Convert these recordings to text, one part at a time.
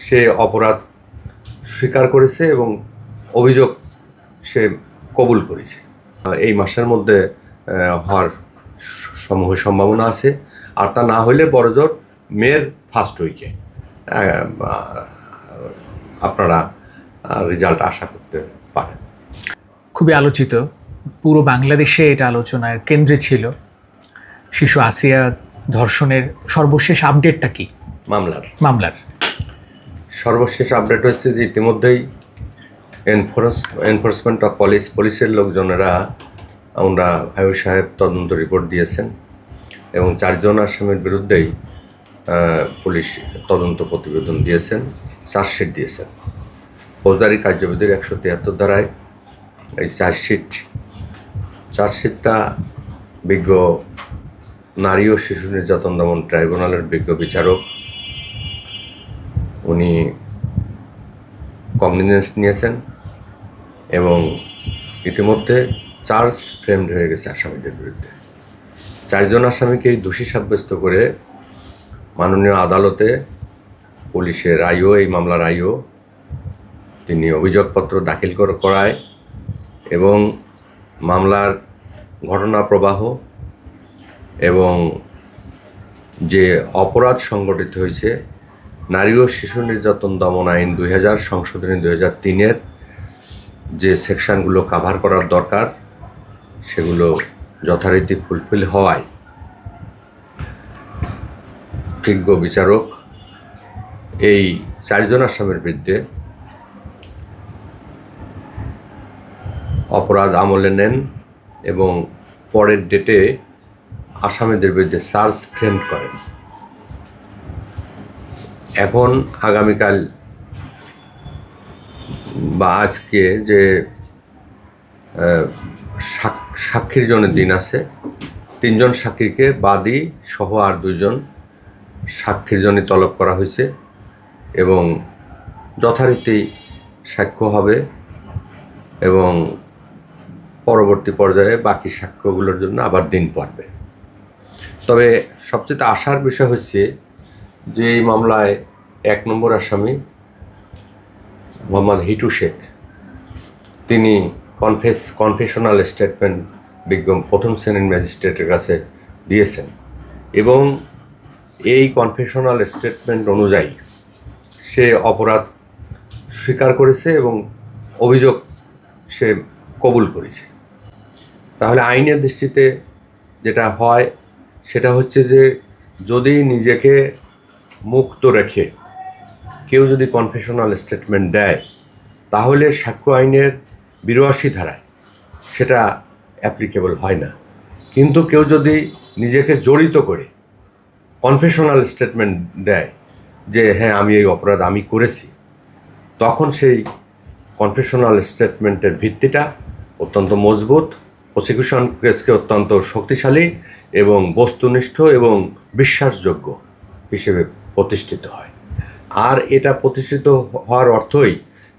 সে অপরাধ স্বীকার করেছে এবং অভিযোগ সে কবুল করেছে। এই মাসের মধ্যে হওয়ার সমূহ সম্ভাবনা আছে, আর তা না হলে বড়জোর মের ফার্স্ট উইকে আপনারা রেজাল্ট আশা করতে পারেন। খুবই আলোচিত, পুরো বাংলাদেশে এটা আলোচনার কেন্দ্রে ছিল। শিশু আসিয়া ধর্ষণের সর্বশেষ আপডেটটা কি? মামলার সর্বশেষ আপডেট হচ্ছে যে ইতিমধ্যেই এনফোর্সমেন্ট অফ পুলিশের লোকজনেরা আমরা আয়ু সাহেব তদন্ত রিপোর্ট দিয়েছেন এবং 4 জন আসামির বিরুদ্ধেই পুলিশ তদন্ত প্রতিবেদন দিয়েছেন, চার্জশিট দিয়েছেন। ফৌজদারি কার্যবিধির 173 ধারায় এই চার্জশিটটা বিজ্ঞ নারী ও শিশু নির্যাতন দমন ট্রাইব্যুনালের বিজ্ঞ বিচারক উনি কগনিজেন্স নিয়েছেন এবং ইতিমধ্যে চার্জ ফ্রেমড হয়ে গেছে আসামিদের বিরুদ্ধে। 4 জন আসামিকেই দোষী সাব্যস্ত করে মাননীয় আদালতে পুলিশের আইও, এই মামলার আইও, তিনি অভিযোগপত্র দাখিল করায় এবং মামলার ঘটনা প্রবাহ এবং যে অপরাধ সংগঠিত হয়েছে নারী ও শিশু নির্যাতন দমন আইন 2000 সংশোধনী 2003-এর যে সেকশনগুলো কাভার করার দরকার সেগুলো যথারীতি ফুলফিল হওয়ায় বিজ্ঞ বিচারক এই 4 জন আসামির বিরুদ্ধে অপরাধ আমলে নেন এবং পরের ডেটে আসামিদের বিরুদ্ধে চার্জ ফ্রেম করেন। এখন আগামীকাল বা আজকে যে সাক্ষীর জনের দিন আছে, 3 জন সাক্ষীকে বাদী সহ আর 2 জন সাক্ষীর জন্য তলব করা হয়েছে এবং যথারীতি সাক্ষ্য হবে এবং পরবর্তী পর্যায়ে বাকি সাক্ষ্যগুলোর জন্য আবার দিন পড়বে। তবে সবচেয়ে আশার বিষয় হচ্ছে যে এই মামলায় 1 নম্বর আসামি মোহাম্মদ হিটু শেখ, তিনি কনফেশনাল স্টেটমেন্ট বিজ্ঞ প্রথম শ্রেণীর ম্যাজিস্ট্রেটের কাছে দিয়েছেন এবং এই কনফেশনাল স্টেটমেন্ট অনুযায়ী সে অপরাধ স্বীকার করেছে এবং অভিযোগ সে কবুল করেছে। তাহলে আইনের দৃষ্টিতে যেটা হয় সেটা হচ্ছে যে যদি নিজেকে মুক্ত রেখে কেউ যদি কনফেশনাল স্টেটমেন্ট দেয় তাহলে সাক্ষ্য আইনের 82 ধারায় সেটা অ্যাপ্লিকেবল হয় না। কিন্তু কেউ যদি নিজেকে জড়িত করে কনফেশনাল স্টেটমেন্ট দেয় যে হ্যাঁ আমি এই অপরাধ আমি করেছি, তখন সেই কনফেশনাল স্টেটমেন্টের ভিত্তিটা অত্যন্ত মজবুত, প্রসিকিউশন কেসকে অত্যন্ত শক্তিশালী এবং বস্তুনিষ্ঠ এবং বিশ্বাসযোগ্য হিসেবে প্রতিষ্ঠিত হয়। আর এটা প্রতিষ্ঠিত হওয়ার অর্থই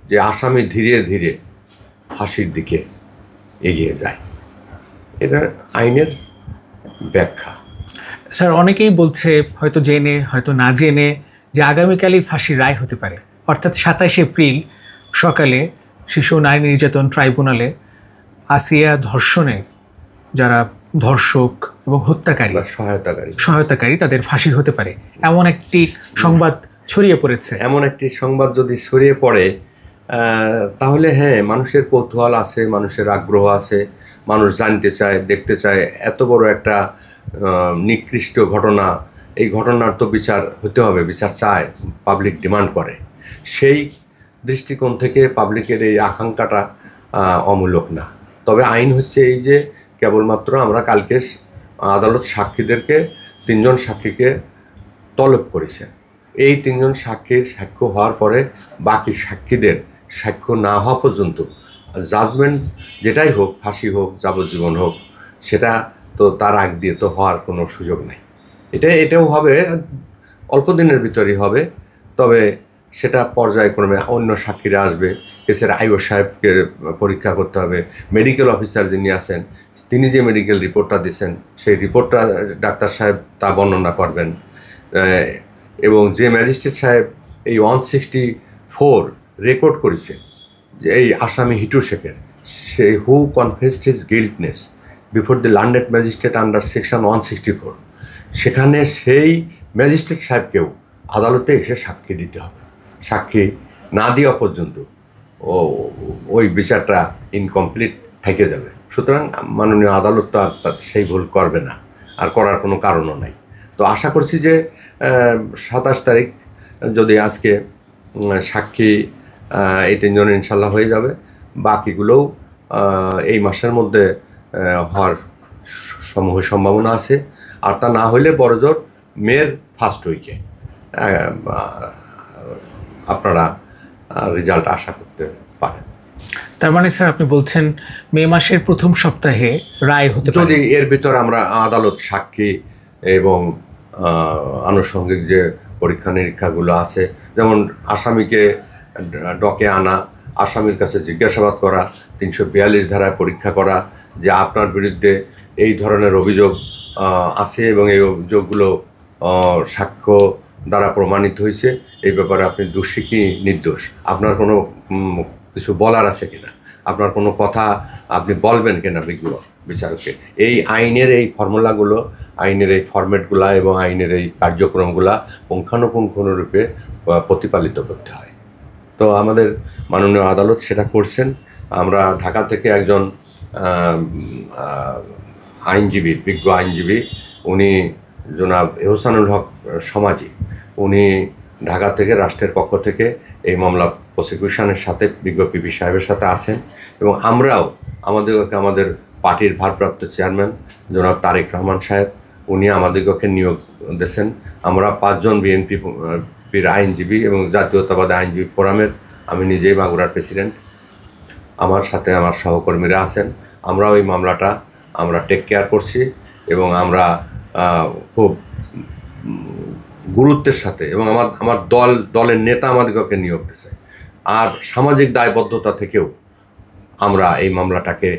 যে আসামি ধীরে ধীরে ফাঁসির দিকে এগিয়ে যায়। এটা আইনের ব্যাখ্যা। স্যার, অনেকেই বলছে হয়তো জেনে হয়তো না জেনে যে আগামীকালই ফাঁসির রায় হতে পারে, অর্থাৎ 27 এপ্রিল সকালে শিশু নারী নির্যাতন ট্রাইব্যুনালে আসিয়া ধর্ষণের যারা ধর্ষক এবং হত্যাকারী সহায়তাকারী তাদের ফাঁসি হতে পারে, এমন একটি সংবাদ ছড়িয়ে পড়েছে। এমন একটি সংবাদ যদি ছড়িয়ে পড়ে তাহলে হ্যাঁ, মানুষের কৌতূহল আছে, মানুষের আগ্রহ আছে, মানুষ জানতে চায়, দেখতে চায়। এত বড় একটা নিকৃষ্ট ঘটনা, এই ঘটনার তো বিচার হতে হবে, বিচার চায়, পাবলিক ডিমান্ড করে। সেই দৃষ্টিকোণ থেকে পাবলিকের এই আকাঙ্ক্ষাটা অমূলক না। তবে আইন হচ্ছে এই যে কেবলমাত্র আমরা কালকে আদালত সাক্ষীদেরকে 3 জন সাক্ষীকে তলব করেছেন। এই 3 জন সাক্ষীর সাক্ষ্য হওয়ার পরে বাকি সাক্ষীদের সাক্ষ্য না হওয়া পর্যন্ত জাজমেন্ট যেটাই হোক, ফাঁসি হোক, যাবজ্জীবন হোক, সেটা তো তার আগ দিয়ে তো হওয়ার কোনো সুযোগ নাই। এটাও হবে, অল্প দিনের ভিতরেই হবে। তবে সেটা পর্যায়ক্রমে অন্য সাক্ষীরা আসবে, কেসের আইও সাহেবকে পরীক্ষা করতে হবে, মেডিকেল অফিসার যিনি আছেন তিনি যে মেডিকেল রিপোর্টটা দিচ্ছেন সেই রিপোর্টটা ডাক্তার সাহেব তা বর্ণনা করবেন এবং যে ম্যাজিস্ট্রেট সাহেব এই 164 রেকর্ড করেছে যে এই আসামি হিটু শেখের, সে who confessed his guiltness before the learned magistrate under section 164, সেখানে সেই ম্যাজিস্ট্রেট সাহেবকেও আদালতে এসে সাক্ষী দিতে হবে। সাক্ষী না দেওয়া পর্যন্ত ওই বিচারটা ইনকমপ্লিট থেকে যাবে। সুতরাং মাননীয় আদালত তো আর সেই ভুল করবে না, আর করার কোনো কারণও নাই। তো আশা করছি যে 27 তারিখ যদি আজকে সাক্ষী এই 3 জন ইনশাল্লাহ হয়ে যাবে, বাকিগুলোও এই মাসের মধ্যে হওয়ার সমূহ সম্ভাবনা আছে। আর তা না হলে বড়জোর মের ফার্স্ট উইকে আপনারা রেজাল্ট আশা করতে পারেন। তার মানে স্যার আপনি বলছেন মে মাসের প্রথম সপ্তাহে রায় হতে পারে, যদি এর ভিতর আমরা আদালত সাক্ষী এবং আনুষঙ্গিক যে পরীক্ষা নিরীক্ষাগুলো আছে, যেমন আসামিকে ডকে আনা, আসামির কাছে জিজ্ঞাসাবাদ করা, 342 ধারায় পরীক্ষা করা যে আপনার বিরুদ্ধে এই ধরনের অভিযোগ আছে এবং এই অভিযোগগুলো সাক্ষ্য দ্বারা প্রমাণিত হয়েছে, এই ব্যাপারে আপনি দোষী কি নির্দোষ, আপনার কোনো কিছু বলার আছে কিনা, আপনার কোনো কথা আপনি বলবেন কিনা বিজ্ঞ বিচারককে। এই আইনের এই ফর্মুলাগুলো, আইনের এই ফরম্যাটগুলা এবং আইনের এই কার্যক্রমগুলা পুঙ্খানুপুঙ্খরূপে প্রতিপালিত করতে হয়। তো আমাদের মাননীয় আদালত সেটা করছেন। আমরা ঢাকা থেকে একজন আইনজীবী, বিজ্ঞ আইনজীবী, উনি জনাব এহসানুল হক সমাজি, উনি ঢাকা থেকে রাষ্ট্রের পক্ষ থেকে এই মামলা প্রসিকিউশনের সাথে বিজ্ঞ পিপি সাহেবের সাথে আছেন। এবং আমরাও আমাদের পার্টির ভারপ্রাপ্ত চেয়ারম্যান জনাব তারেক রহমান সাহেব, উনি আমাদেরকে নিয়োগ দিয়েছেন। আমরা 5 জন বিএনপির আইনজীবী এবং জাতীয়তাবাদী আইনজীবী ফোরামের, আমি নিজেই মাগুরার প্রেসিডেন্ট, আমার সাথে আমার সহকর্মীরা আছেন। আমরা ওই মামলাটা আমরা টেক কেয়ার করছি এবং আমরা খুব গুরুত্বের সাথে, এবং আমার দলের নেতা আমাদেরকে নিয়োগ দিয়েছে। আর সামাজিক দায়বদ্ধতা থেকেও আমরা এই মামলাটাকে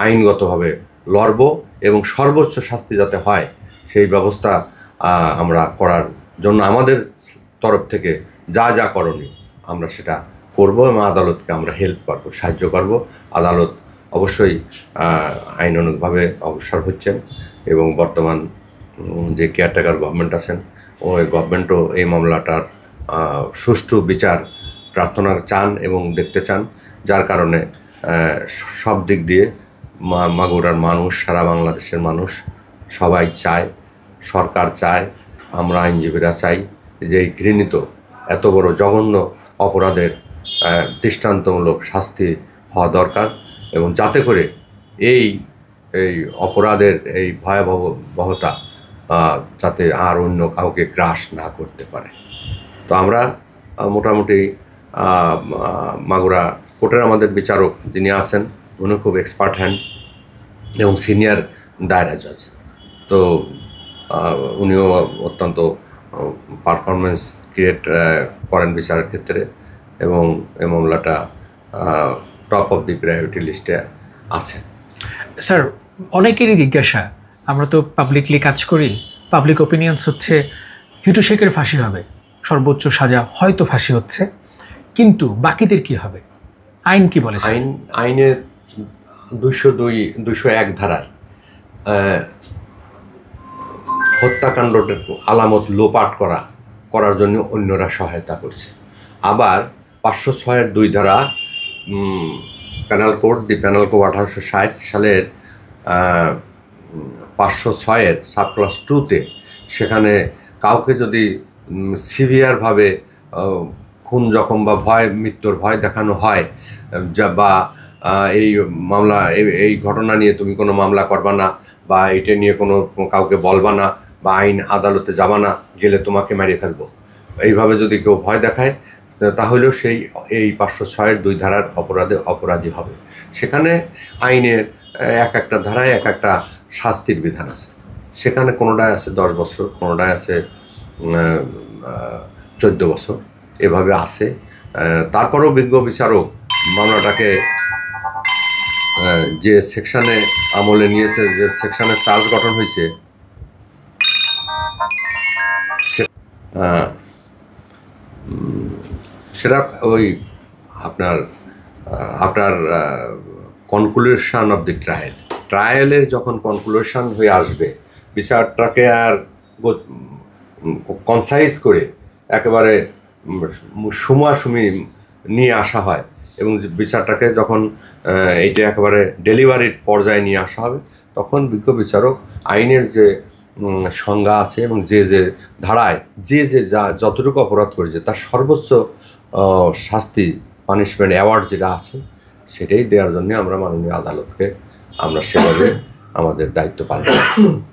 আইনগতভাবে লড়ব এবং সর্বোচ্চ শাস্তি যাতে হয় সেই ব্যবস্থা আমরা করার জন্য আমাদের তরফ থেকে যা যা করণীয় আমরা সেটা করব এবং আদালতকে আমরা হেল্প করব, সাহায্য করব। আদালত অবশ্যই আইনানুগভাবে অগ্রসর হচ্ছেন এবং বর্তমান যে কেয়ারটেকার গভর্নমেন্ট আছেন, ওই গভর্নমেন্টও এই মামলাটার সুষ্ঠু বিচার প্রার্থনা চান এবং দেখতে চান, যার কারণে সব দিক দিয়ে মাগুরার মানুষ, সারা বাংলাদেশের মানুষ সবাই চায়, সরকার চায়, আমরা আইনজীবীরা চাই যে এই ঘৃণিত এত বড় জঘন্য অপরাধের দৃষ্টান্তমূলক শাস্তি হওয়া দরকার, এবং যাতে করে এই অপরাধের এই ভয়াবহতা যাতে আর অন্য কাউকে গ্রাস না করতে পারে। তো আমরা মোটামুটি মাগুরা কোর্টের আমাদের বিচারক যিনি আছেন, উনি খুব এক্সপার্ট হ্যান্ড এবং সিনিয়র দায়রা জজ, তো উনিও অত্যন্ত পারফরমেন্স ক্রিয়েট করেন বিচারের ক্ষেত্রে, এবং এই মামলাটা টপ অফ দি প্রায়োরিটি লিস্টে আছে। স্যার, অনেকেরই জিজ্ঞাসা, আমরা তো পাবলিকলি কাজ করি, পাবলিক ওপিনিয়ন্স হচ্ছে হিটু শেখের ফাঁসি হবে, সর্বোচ্চ সাজা হয়তো ফাঁসি হচ্ছে, কিন্তু বাকিদের কি হবে? আইন কি বলে? আইনের 201 ধারায় হত্যাকাণ্ডের আলামত লোপাট করার জন্য অন্যরা সহায়তা করছে। আবার 506-এর 2 ধারা প্যানাল কোড, দি প্যানাল কোড 1860 সালের 506-এর সাবক্লাস 2-তে সেখানে কাউকে যদি সিভিয়ারভাবে খুন জখম বা মৃত্যুর ভয় দেখানো হয়, বা এই মামলা এই ঘটনা নিয়ে তুমি কোনো মামলা করবা না, বা এটা নিয়ে কোনো কাউকে বলবা না, বা আইন আদালতে যাবা না, গেলে তোমাকে মেরে ফেলবো, এইভাবে যদি কেউ ভয় দেখায় তাহলেও এই 506-এর 2 ধারার অপরাধী হবে। সেখানে আইনের একটা ধারায় একটা শাস্তির বিধান আছে। সেখানে কোনোটায় আছে 10 বছর, কোনোটায় আছে 14 বছর, এভাবে আছে। তারপরেও বিজ্ঞ বিচারক মামলাটাকে যে সেকশনে আমলে নিয়েছে, যে সেকশনে চার্জ গঠন হয়েছে, সেটা ওই আপনার আপনার কনক্লুশন অফ দি ট্রায়ালের যখন কনক্লুশন হয়ে আসবে, বিচারটাকে আর কনসাইজ করে একেবারে সুমাসুমি নিয়ে আসা হয় এবং বিচারটাকে যখন এইটা একেবারে ডেলিভারির পর্যায়ে নিয়ে আসা হবে, তখন বিজ্ঞ বিচারক আইনের যে সংজ্ঞা আছে এবং যে যে ধারায় যে যে যা যতটুকু অপরাধ করেছে তার সর্বোচ্চ শাস্তি পানিশমেন্ট অ্যাওয়ার্ড যেটা আছে সেটাই দেওয়ার জন্য আমরা মাননীয় আদালতকে আমরা সেভাবে আমাদের দায়িত্ব পালন করি।